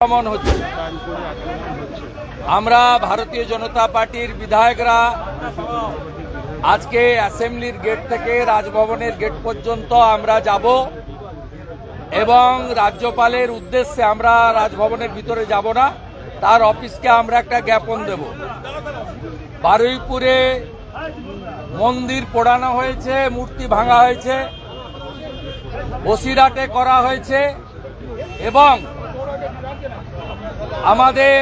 আক্রমণ হচ্ছে। আমরা ভারতীয় জনতা পার্টির বিধায়করা আজকে অ্যাসেম্বলির গেট থেকে রাজভবনের গেট পর্যন্ত আমরা যাব এবং রাজ্যপালের উদ্দেশ্যে আমরা রাজভবনের ভিতরে যাব না, তার অফিসকে আমরা একটা জ্ঞাপন দেব। বারুইপুরে মন্দির পোড়ানো হয়েছে, মূর্তি ভাঙা হয়েছে, বসিরহাটে করা হয়েছে এবং আমাদের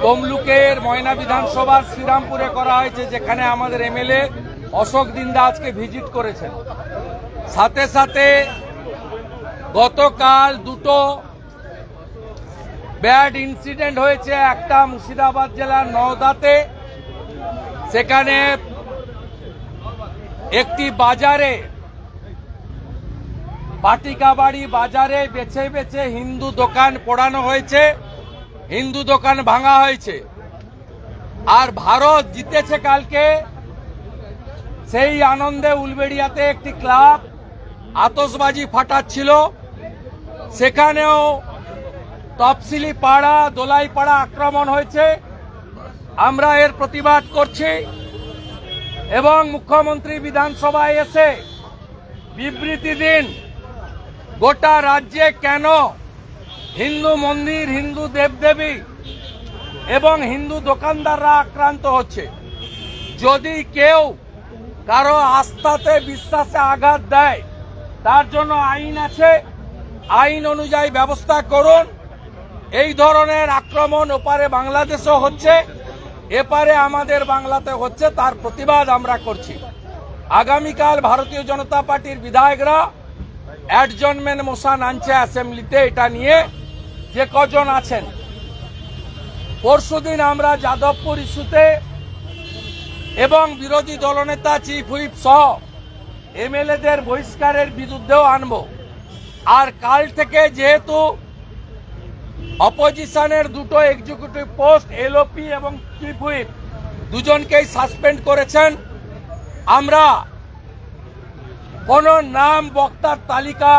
তমলুকের ময়না বিধানসভার শ্রীরামপুরে করা হয়েছে, যেখানে আমাদের এমএলএ অশোক দিন্দা আজকে ভিজিট করেছেন। সাথে সাথে গতকাল দুটো ব্যাড ইনসিডেন্ট হয়েছে। একটা মুর্শিদাবাদ জেলার নওদাতে, সেখানে একটি বাজারে পাটিকাবাড়ি বাজারে বেছে বেছে হিন্দু দোকান পোড়ানো হয়েছে, হিন্দু দোকান ভাঙা হয়েছে। আর ভারত জিতেছে কালকে, সেই আনন্দে উলবেড়িয়াতে একটি ক্লাব আতশবাজি ফাটাচ্ছিল, সেখানেও তফসিলি পাড়া দোলাই পাড়া আক্রমণ হয়েছে। আমরা এর প্রতিবাদ করছি এবং মুখ্যমন্ত্রী বিধানসভায় এসে বিবৃতি দিন গোটা রাজ্যে কেন হিন্দু মন্দির, হিন্দু দেবদেবী এবং হিন্দু দোকানদাররা আক্রান্ত হচ্ছে। যদি কেউ কারো আস্থাতে বিশ্বাসে আঘাত দেয়, তার জন্য আইন আছে, আইন অনুযায়ী ব্যবস্থা করুন। এই ধরনের আক্রমণ ওপারে বাংলাদেশও হচ্ছে, এপারে আমাদের বাংলাতে হচ্ছে, তার প্রতিবাদ আমরা করছি। আগামীকাল ভারতীয় জনতা পার্টির বিধায়করা অ্যাডজর্নমেন্ট মোশন আনছে অ্যাসেম্বলিতে, এটা নিয়ে যে কজন আছেন। পরশুদিন আমরা যাদবপুর ইস্যুতে এবং বিরোধী দলনেতা চিফ হুইপ সহ এমএলএদের বহিষ্কারের বিরুদ্ধেও আনব। আর কাল থেকে যেহেতু অপোজিশনের দুটো এক্সিকিউটিভ পোস্ট এলওপি এবং চিফ হুইপ দুজনকেই সাসপেন্ড করেছেন, আমরা কোন নাম বক্তার তালিকা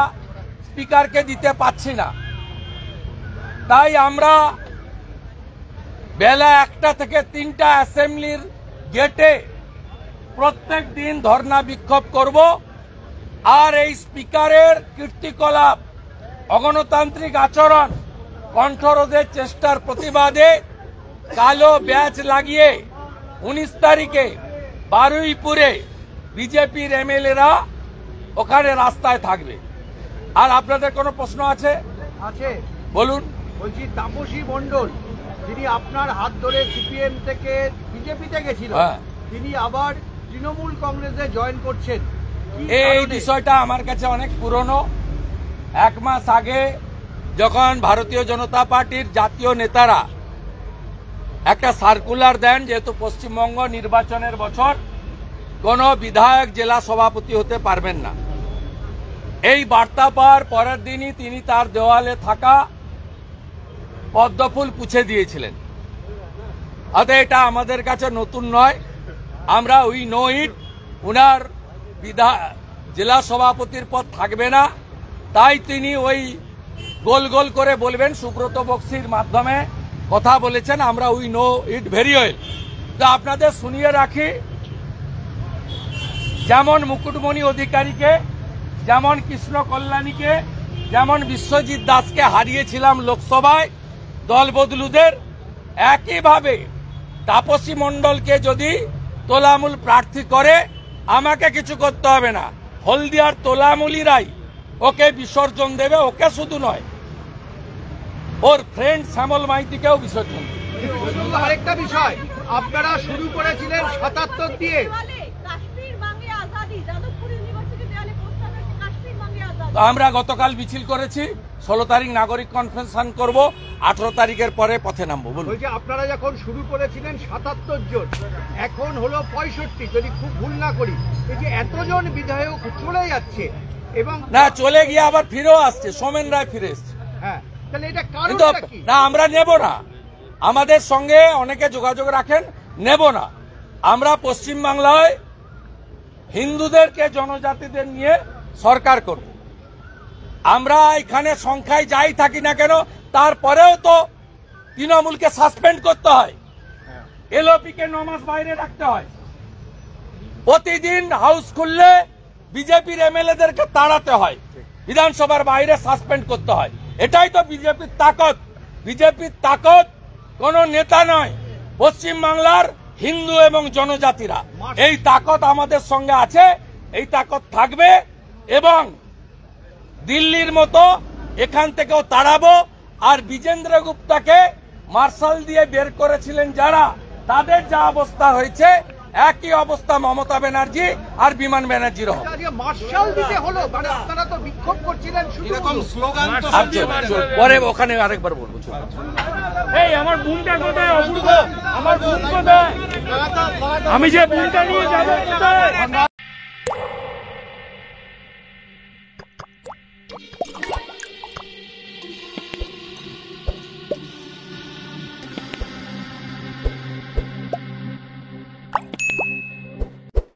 স্পিকারকে দিতে পাচ্ছি না। তাই আমরা বেলা 1টা থেকে 3টা অ্যাসেম্বলির গেটে প্রত্যেক দিন ধর্ণা বিক্ষোভ করব। আর এই স্পিকারের কীর্তিকলাপ, অগণতান্ত্রিক আচরণ, কণ্ঠরোধের চেষ্টার প্রতিবাদে কালো ব্যাচ লাগিয়ে 19 তারিখে বারুইপুরে বিজেপির এমএলএরা ওখানে রাস্তায় থাকবে। আর আপনাদের কোনো প্রশ্ন আছে? বলুন। বলছি, তাপসী মণ্ডল যিনি আপনার হাত ধরে সিপিএম থেকে বিজেপিতে গেছিল, তিনি আবার তৃণমূল কংগ্রেসে জয়েন করছেন। এই বিষয়টা আমার কাছে অনেক পুরনো। 1 মাস আগে যখন ভারতীয় জনতা পার্টির জাতীয় নেতারা একটা সার্কুলার দেন, যেহেতু পশ্চিমবঙ্গ নির্বাচনের বছর, কোন বিধায়ক জেলা সভাপতি হতে পারবেন না, এই বার্তা পাওয়ার পরের দিনই তিনি তার দেওয়ালে থাকা পদ্মফুল পুছে দিয়েছিলেন। অতএব এটা আমাদের কাছে নতুন নয়, আমরা উই নো ইট। উনার জেলা সভাপতির পদ থাকবে না, তাই তিনি ওই গোল গোল করে বলবেন, সুব্রত বক্সির মাধ্যমে কথা বলেছেন, আমরা we know it very well. তো আপনাদের শুনিয়ে রাখি, যেমন মুকুটমণি অধিকারীকে, যেমন কৃষ্ণ কল্যাণীকে, যেমন বিশ্বজিৎ দাসকে হারিয়েছিলাম লোকসভায় দল বদলুদের, একইভাবে তাপসী মণ্ডলকে যদি তোলামূল প্রার্থী করে আমাকে কিছু করতে হবে না। হলদিয়ার তোলামূলিরাই ওকে বিসর্জন দেবে, ওকে শুধু নয়, ওর ফ্রেন্ড শ্যামল মাইতিকেও বিসর্জন দেবে। আরেকটা বিষয়, আপনারা শুরু করেছিলেন 77 দিয়ে, আমরা গতকাল মিছিল করেছি, 16 তারিখ নাগরিক কনভেনশন করব, 18 তারিখের পরে পথে নামবো। বলুন। আপনারা যখন শুরু করেছিলেন 77 জন, এখন হলো 65, যদি খুব ভুল না করি। এই যে এতজন বিধায়ক চলে যাচ্ছে এবং না চলে গিয়ে আবার ফিরেও আসছে, সোমেন রায় ফিরে এসছে। হ্যাঁ, তাহলে এটা কারণটা কি? না, আমরা নেব না। আমাদের সঙ্গে অনেকে যোগাযোগ রাখেন, নেব না। আমরা পশ্চিমবাংলায় হিন্দুদেরকে, জনজাতিদের নিয়ে সরকার করব। আমরা এখানে সংখ্যায় যাই থাকি না কেন, তারপরেও তো তৃণমূলকে সাসপেন্ড করতে হয়, এলওপি কে 9 মাস বাইরে রাখতে হয়, প্রতিদিন হাউস খুললে বিজেপির এমএলএদেরকে তাড়াতে হয়, বিধানসভার বাইরে সাসপেন্ড করতে হয়। এটাই তো বিজেপির তাকত। বিজেপির তাকত কোন নেতা নয়, পশ্চিম বাংলার হিন্দু এবং জনজাতিরা। এই তাকত আমাদের সঙ্গে আছে, এই তাকত থাকবে এবং দিল্লির মতো এখান থেকেও তাড়াবো। আর বিজেন্দ্র গুপ্তাকে মার্শাল দিয়ে বের করেছিলেন যারা, তাদের যা অবস্থা হয়েছে একই অবস্থা মমতা ব্যানার্জি আর বিমান ব্যানার্জির হবে। মার্শাল দিতে হলো, মানে আপনারা তো বিক্ষোভ করছিলেন, এরকম স্লোগান তো পরে ওখানে আরেকবার বলবো। এই আমার বোনটা কোথায়? অপূর্ব, আমার বোন কোথায়? আমি যে বোনটা নিয়ে যাবো কোথায়?